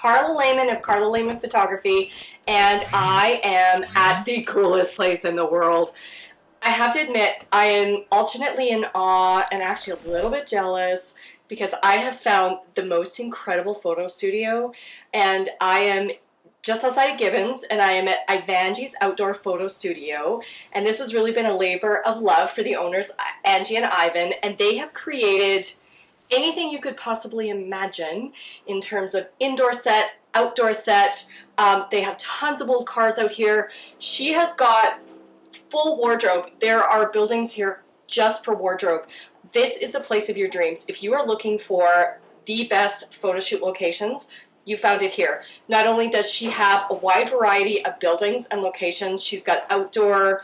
Carla Lehman of Carla Lehman Photography, and I am at the coolest place in the world. I have to admit, I am alternately in awe and actually a little bit jealous because I have found the most incredible photo studio, and I am just outside of Gibbons, and I am at Ivangies Outdoor Photo Studio, and this has really been a labor of love for the owners, Angie and Ivan, and they have created anything you could possibly imagine in terms of indoor set, outdoor set. They have tons of old cars out here. She has got full wardrobe. There are buildings here just for wardrobe. This is the place of your dreams. If you are looking for the best photo shoot locations, you found it here. Not only does she have a wide variety of buildings and locations, she's got outdoor,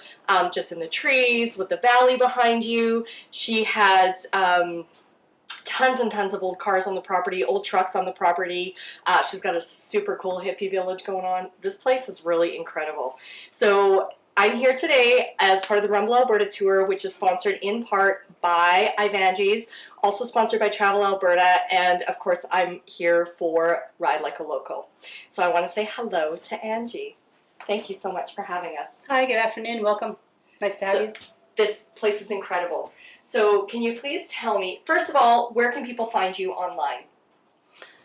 just in the trees with the valley behind you. She has tons and tons of old cars on the property, old trucks on the property. She's got a super cool hippie village going on. This place is really incredible. So I'm here today as part of the Rumble Alberta tour, which is sponsored in part by Ivangies, also sponsored by Travel Alberta, and of course I'm here for Ride Like a Local. So I want to say hello to Angie. Thank you so much for having us. Hi, good afternoon. Welcome. Nice to have you. This place is incredible. So can you please tell me, first of all, where can people find you online?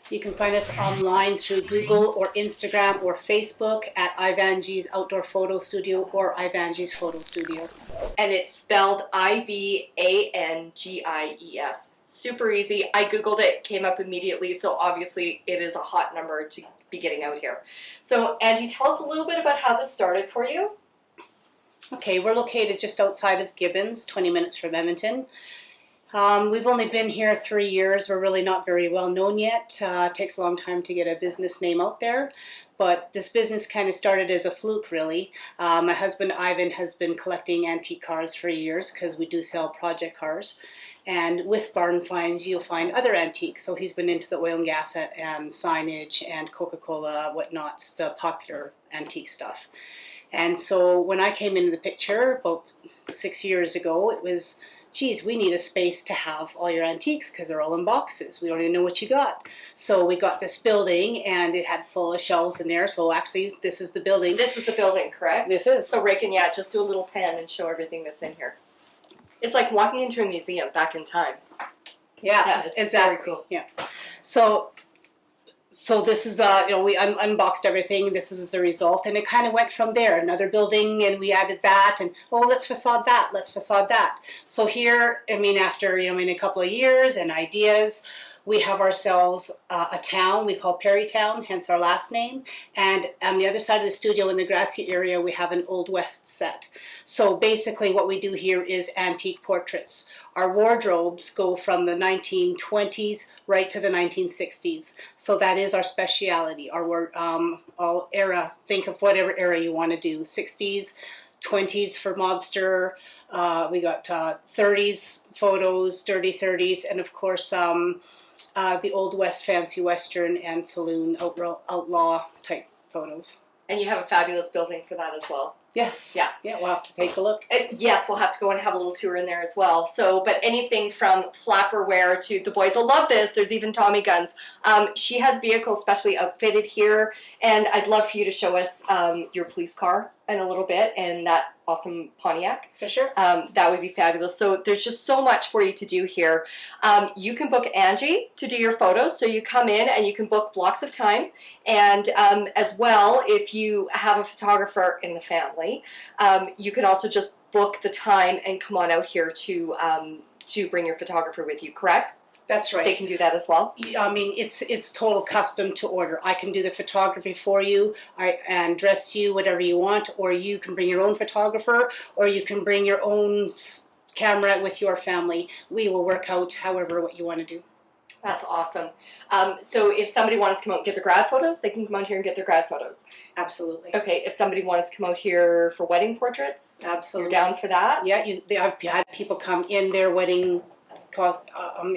You can find us online through Google or Instagram or Facebook at Ivangies Outdoor Photo Studio or Ivangies Photo Studio. And it's spelled Ivangies. Super easy. I Googled it, came up immediately, so obviously it is a hot number to be getting out here. So Angie, tell us a little bit about how this started for you. Okay, we're located just outside of Gibbons, 20 minutes from Edmonton. We've only been here 3 years. We're really not very well known yet. It takes a long time to get a business name out there. But this business kind of started as a fluke, really. My husband, Ivan, has been collecting antique cars for years because we do sell project cars. And with barn finds, you'll find other antiques. So he's been into the oil and gas and signage and Coca-Cola, whatnots, the popular antique stuff. And so when I came into the picture about 6 years ago, it was, geez, we need a space to have all your antiques because they're all in boxes. We don't even know what you got. So we got this building and it had full of shelves in there. So actually, this is the building. This is the building, correct? This is. So Ray can, just do a little pan and show everything that's in here. It's like walking into a museum back in time. Yeah, it's exactly. Very cool. Yeah. So this is, we unboxed everything. This was the result, and it kind of went from there. Another building, and we added that, and let's facade that. Let's facade that. So here, after a couple of years and ideas, we have ourselves a town we call Prairie Town, hence our last name. And on the other side of the studio in the grassy area, we have an Old West set. So basically what we do here is antique portraits. Our wardrobes go from the 1920s right to the 1960s. So that is our speciality. All era, think of whatever era you want to do. 60s, 20s for mobster. We got 30s photos, dirty 30s, and of course the Old West, fancy Western, and saloon outlaw type photos. And you have a fabulous building for that as well. Yes. Yeah. Yeah, we'll have to take a look. Yes, we'll have to go and have a little tour in there as well. So, but anything from flapperware to, the boys will love this, there's even Tommy guns. She has vehicles specially outfitted here, and I'd love for you to show us your police car in a little bit, and that awesome Pontiac. For sure. That would be fabulous. So there's just so much for you to do here. You can book Angie to do your photos, so you come in and you can book blocks of time, and as well, if you have a photographer in the family, you can also just book the time and come on out here to bring your photographer with you, correct? That's right. They can do that as well? I mean, it's total custom to order. I can do the photography for you and dress you whatever you want, or you can bring your own photographer, or you can bring your own camera with your family. We will work out however what you want to do. That's awesome. So if somebody wants to come out and get their grad photos, they can come out here and get their grad photos. Absolutely. Okay, if somebody wanted to come out here for wedding portraits, absolutely, you're down for that? Yeah, I've had people come in their wedding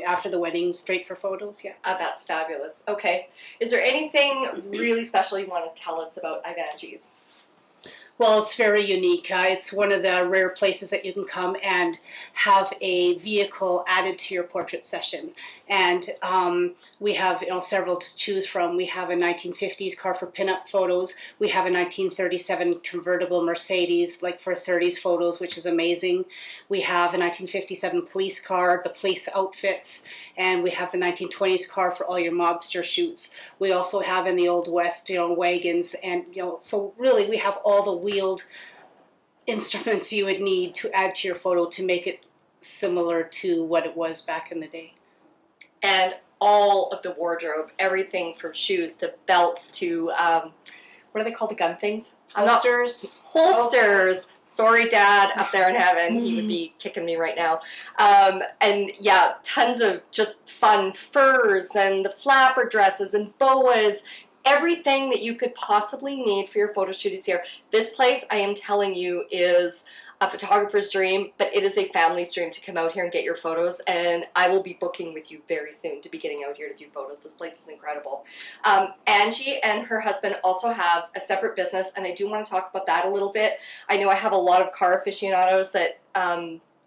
after the wedding straight for photos. Yeah. That's fabulous. Okay. Is there anything really special you want to tell us about Ivangies? Well, it's very unique. It's one of the rare places that you can come and have a vehicle added to your portrait session. And we have several to choose from. We have a 1950s car for pinup photos. We have a 1937 convertible Mercedes, like for 30s photos, which is amazing. We have a 1957 police car, the police outfits, and we have the 1920s car for all your mobster shoots. We also have in the Old West, wagons, and so really we have all the wheeled instruments you would need to add to your photo to make it similar to what it was back in the day. And all of the wardrobe, everything from shoes to belts to, what are they called, the gun things? Holsters. Holsters. Sorry, Dad, up there in heaven. He would be kicking me right now. And yeah, tons of just fun furs and the flapper dresses and boas. Everything that you could possibly need for your photo shoot is here. This place, I am telling you, is a photographer's dream, but it is a family's dream to come out here and get your photos, and I will be booking with you very soon to be getting out here to do photos. This place is incredible. Angie and her husband also have a separate business, and I do want to talk about that a little bit. I know I have a lot of car aficionados that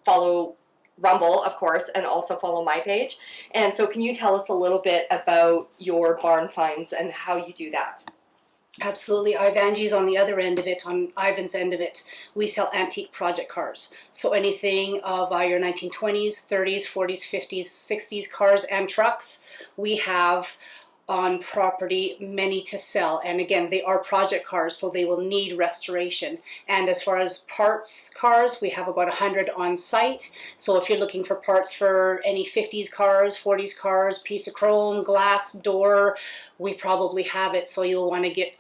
follow Rumble, of course, and also follow my page. And so can you tell us a little bit about your barn finds and how you do that? Absolutely. Ivangies on the other end of it, on Ivan's end of it, we sell antique project cars. So anything of your 1920s, 30s, 40s, 50s, 60s cars and trucks, we have on property, many to sell. And again, they are project cars, so they will need restoration. And as far as parts cars, we have about 100 on site. So if you're looking for parts for any 50s cars, 40s cars, piece of chrome, glass, door, we probably have it. So you'll want to give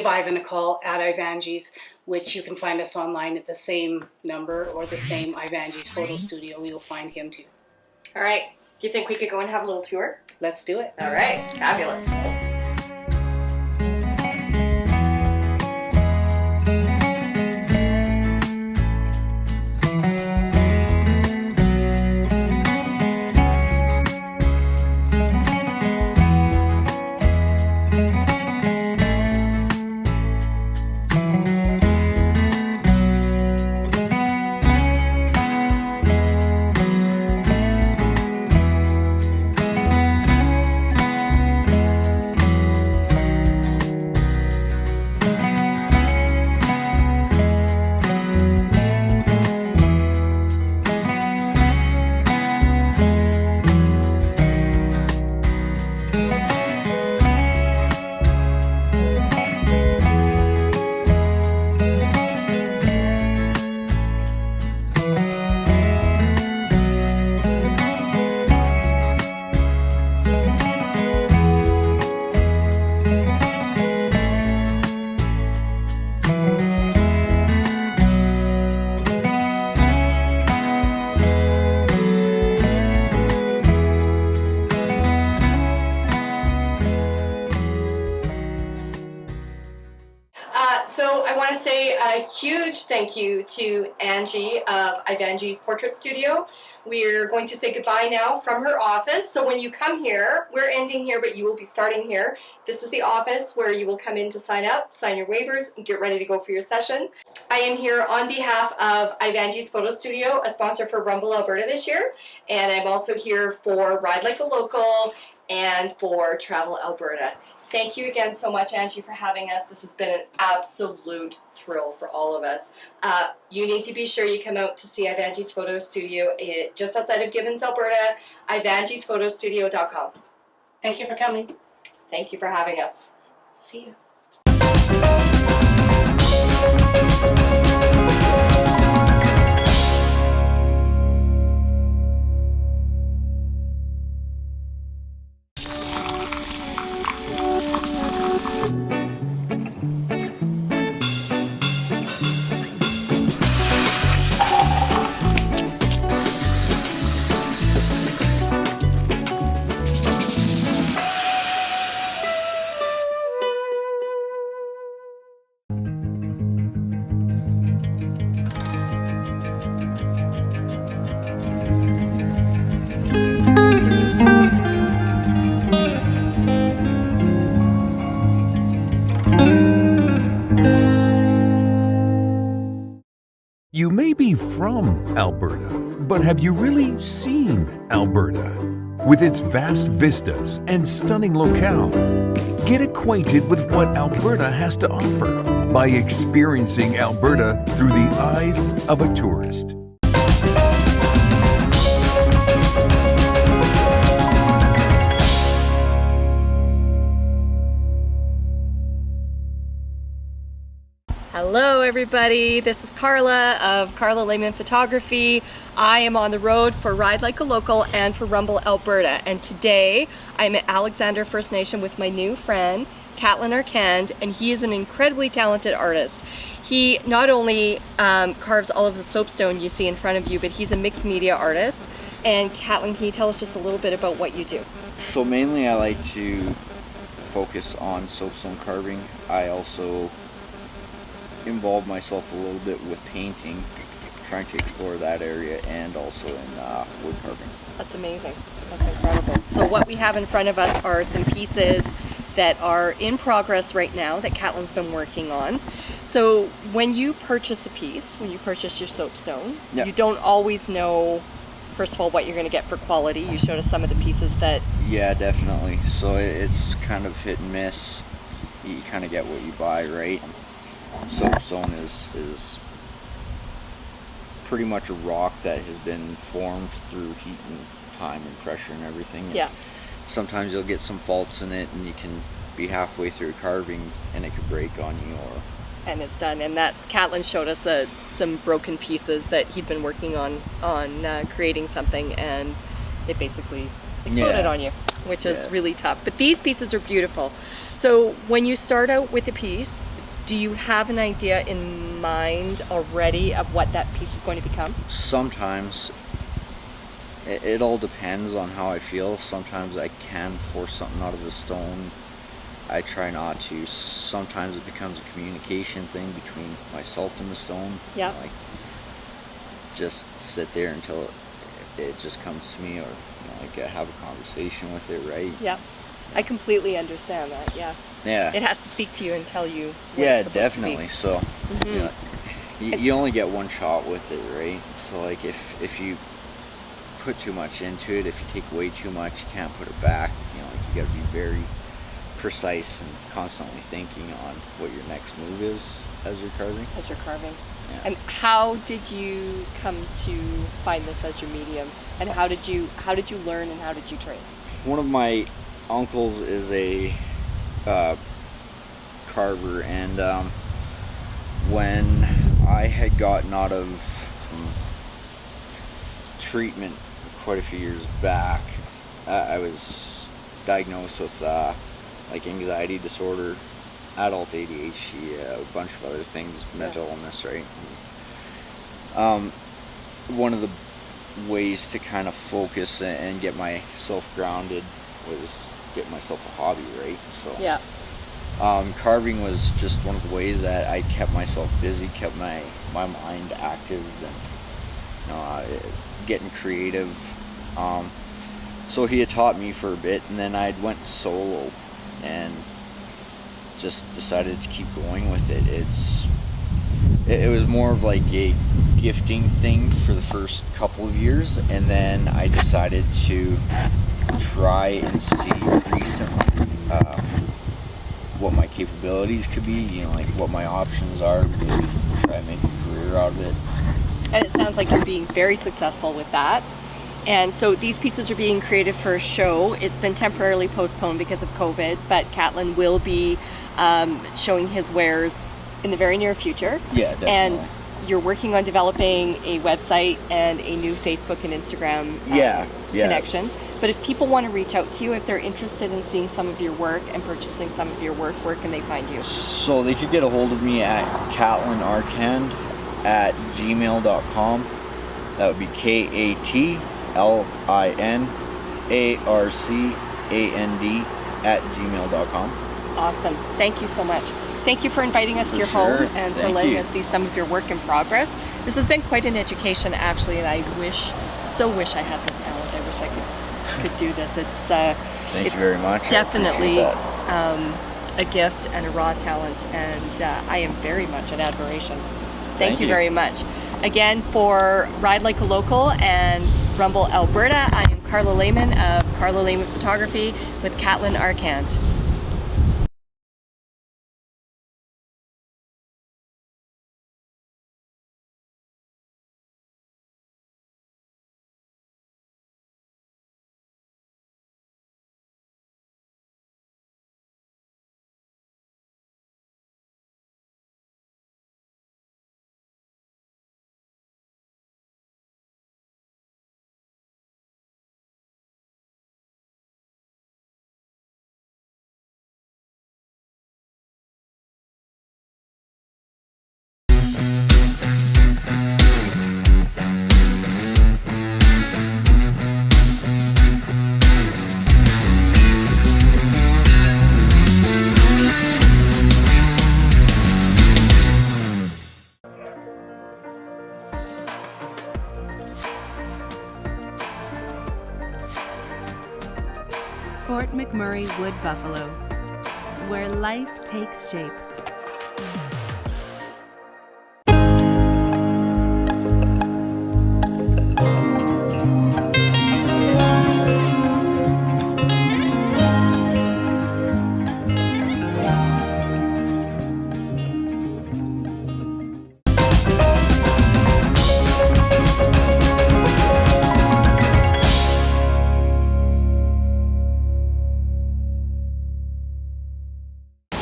Ivan a call at Ivangies, which you can find us online at the same number or the same Ivangies Photo Studio. You'll find him too. All right. Do you think we could go and have a little tour? Let's do it. All right. Fabulous. A huge thank you to Angie of Ivangies Portrait Studio. We're going to say goodbye now from her office. So when you come here, we're ending here, but you will be starting here. This is the office where you will come in to sign up, sign your waivers, and get ready to go for your session. I am here on behalf of Ivangies Photo Studio, a sponsor for Rumble Alberta this year. And I'm also here for Ride Like a Local and for Travel Alberta. Thank you again so much, Angie, for having us. This has been an absolute thrill for all of us. You need to be sure you come out to see Ivangies Photo Studio just outside of Gibbons, Alberta, ivangiesphotostudio.com. Thank you for coming. Thank you for having us. See you. from Alberta, but have you really seen Alberta? With its vast vistas and stunning locale, get acquainted with what Alberta has to offer by experiencing Alberta through the eyes of a tourist. Hello everybody, this is Carla of Carla Lehman Photography. I am on the road for Ride Like a Local and for Rumble Alberta, and today I'm at Alexander First Nation with my new friend Katlin Arcand, and he is an incredibly talented artist. He not only carves all of the soapstone you see in front of you, but he's a mixed media artist. And Katlin, can you tell us just a little bit about what you do? So mainly I like to focus on soapstone carving. I also involve myself a little bit with painting, trying to explore that area, and also in wood carving. That's amazing. That's incredible. So what we have in front of us are some pieces that are in progress right now that Katlin's been working on. So when you purchase a piece, when you purchase your soapstone, yep, you don't always know, first of all, what you're going to get for quality. You showed us some of the pieces that... Yeah, definitely. So it's kind of hit and miss. You kind of get what you buy, right? Soapstone is pretty much a rock that has been formed through heat and time and pressure and everything. And yeah. Sometimes you'll get some faults in it, and you can be halfway through carving and it could break on you, and it's done. And that's, Katlin showed us some broken pieces that he'd been working on creating something, and it basically exploded on you, which is really tough. But these pieces are beautiful. So when you start out with a piece, do you have an idea in mind already of what that piece is going to become? Sometimes. It all depends on how I feel. Sometimes I can force something out of the stone. I try not to. Sometimes it becomes a communication thing between myself and the stone. Yeah. Like, just sit there until it just comes to me, or like I have a conversation with it, right? Yeah. I completely understand that. Yeah. Yeah. It has to speak to you and tell you what it's supposed definitely. To be. So, you only get one shot with it, right? So, like, if you put too much into it, if you take away too much, you can't put it back. Like, you got to be very precise and constantly thinking on what your next move is as you're carving. Yeah. And how did you come to find this as your medium? And how did you learn, and how did you train? One of my uncles is a carver, and when I had gotten out of treatment quite a few years back, I was diagnosed with like anxiety disorder, adult ADHD, a bunch of other things, mental illness, right? One of the ways to kind of focus and get myself grounded was get myself a hobby, right? So yeah. Carving was just one of the ways that I kept myself busy, kept my mind active, and getting creative. So he had taught me for a bit, and then I went solo and just decided to keep going with it. It was more of like a gifting thing for the first couple of years, and then I decided to try and see recently what my capabilities could be, like what my options are, maybe try and make a career out of it. And it sounds like you're being very successful with that. And so these pieces are being created for a show. It's been temporarily postponed because of COVID, but Katlin will be showing his wares in the very near future. Yeah, definitely. And you're working on developing a website and a new Facebook and Instagram connection. But if people want to reach out to you, if they're interested in seeing some of your work and purchasing some of your work, where can they find you? So they could get a hold of me at Katlin Arcand at gmail.com. That would be KATLINARCAND at gmail.com. Awesome. Thank you so much. Thank you for inviting us to your home and for letting us see some of your work in progress. This has been quite an education, actually, and I wish I had this talent. I wish I could do this. Thank you very much. Definitely a gift and a raw talent, and I am very much in admiration Thank you very much. Again, for Ride Like a Local and Rumble Alberta, I am Carla Lehman of Carla Lehman Photography with Katlin Arcand. Fort McMurray Wood Buffalo, where life takes shape.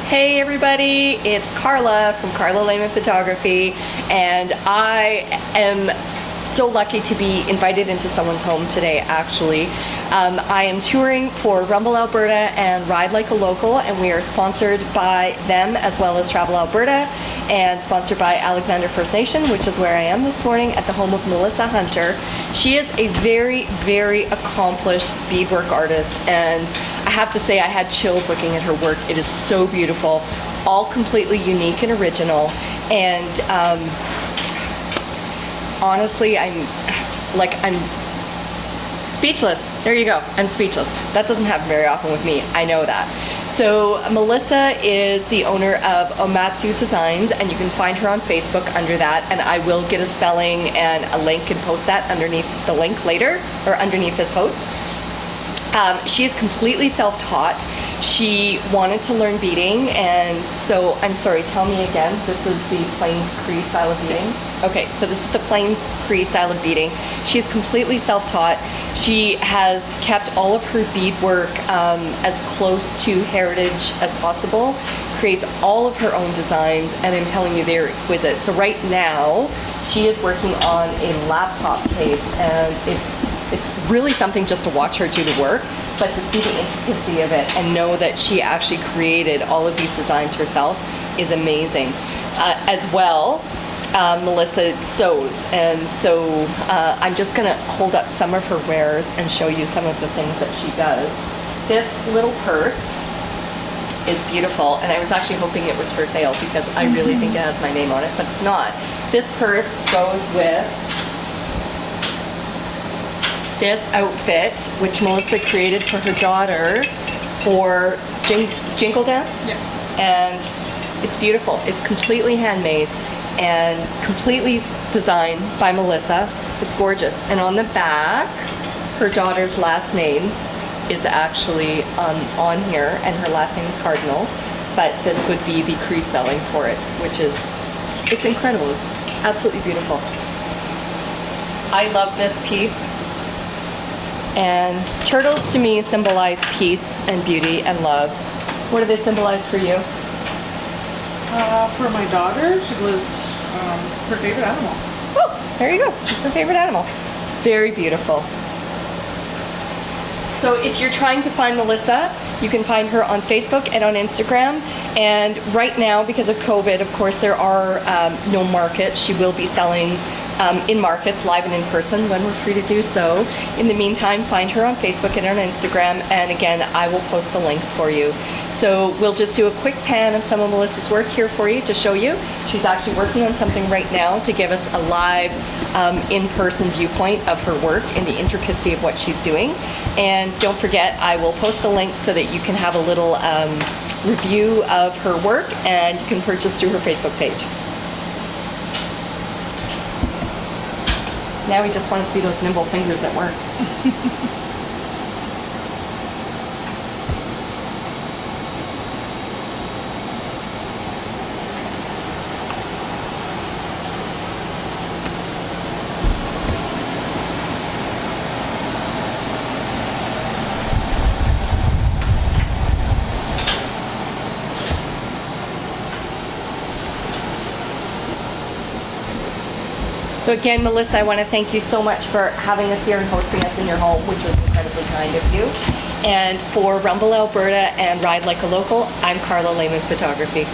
Hey everybody, it's Carla from Carla Lehman Photography, and I am so lucky to be invited into someone's home today, actually. I am touring for Rumble Alberta and Ride Like a Local, and we are sponsored by them as well as Travel Alberta, and sponsored by Alexander First Nation, which is where I am this morning at the home of Melissa Hunter. She is a very, very accomplished beadwork artist, and I have to say I had chills looking at her work. It is so beautiful, all completely unique and original, and honestly, I'm speechless. There you go. I'm speechless. That doesn't happen very often with me. I know that. So Melissa is the owner of Omacîw Designs, and you can find her on Facebook under that, and I will get a spelling and a link and post that underneath the link later, or underneath this post. She is completely self-taught. She wanted to learn beading, and so, I'm sorry, tell me again, this is the Plains Cree style of beading? Okay, so this is the Plains Cree style of beading. She's completely self-taught. She has kept all of her beadwork as close to heritage as possible, creates all of her own designs, and I'm telling you, they're exquisite. So right now, she is working on a laptop case, and it's really something just to watch her do the work, but to see the intricacy of it and know that she actually created all of these designs herself is amazing. As well, Melissa sews, and so I'm just gonna hold up some of her wares and show you some of the things that she does. This little purse is beautiful, and I was actually hoping it was for sale because I really think it has my name on it, but it's not. This purse goes with this outfit, which Melissa created for her daughter for Jingle Dance. Yeah. And it's beautiful. It's completely handmade and completely designed by Melissa. It's gorgeous. And on the back, her daughter's last name is actually on here, and her last name is Cardinal, but this would be the Cree spelling for it, which is, it's incredible. It's absolutely beautiful. I love this piece. And turtles to me symbolize peace and beauty and love. What do they symbolize for you? For my daughter, it was her favorite animal. Oh, there you go. It's her favorite animal. It's very beautiful. So if you're trying to find Melissa, you can find her on Facebook and on Instagram. And right now, because of COVID, of course, there are no markets. She will be selling in markets, live and in person, when we're free to do so. In the meantime, find her on Facebook and on Instagram, and again, I will post the links for you. So we'll just do a quick pan of some of Melissa's work here for you to show you. She's actually working on something right now to give us a live in-person viewpoint of her work and the intricacy of what she's doing. And don't forget, I will post the link so that you can have a little review of her work, and you can purchase through her Facebook page. Now we just want to see those nimble fingers at work. So again, Melissa, I want to thank you so much for having us here and hosting us in your home, which was incredibly kind of you. And for Rumble Alberta and Ride Like a Local, I'm Carla Lehman Photography.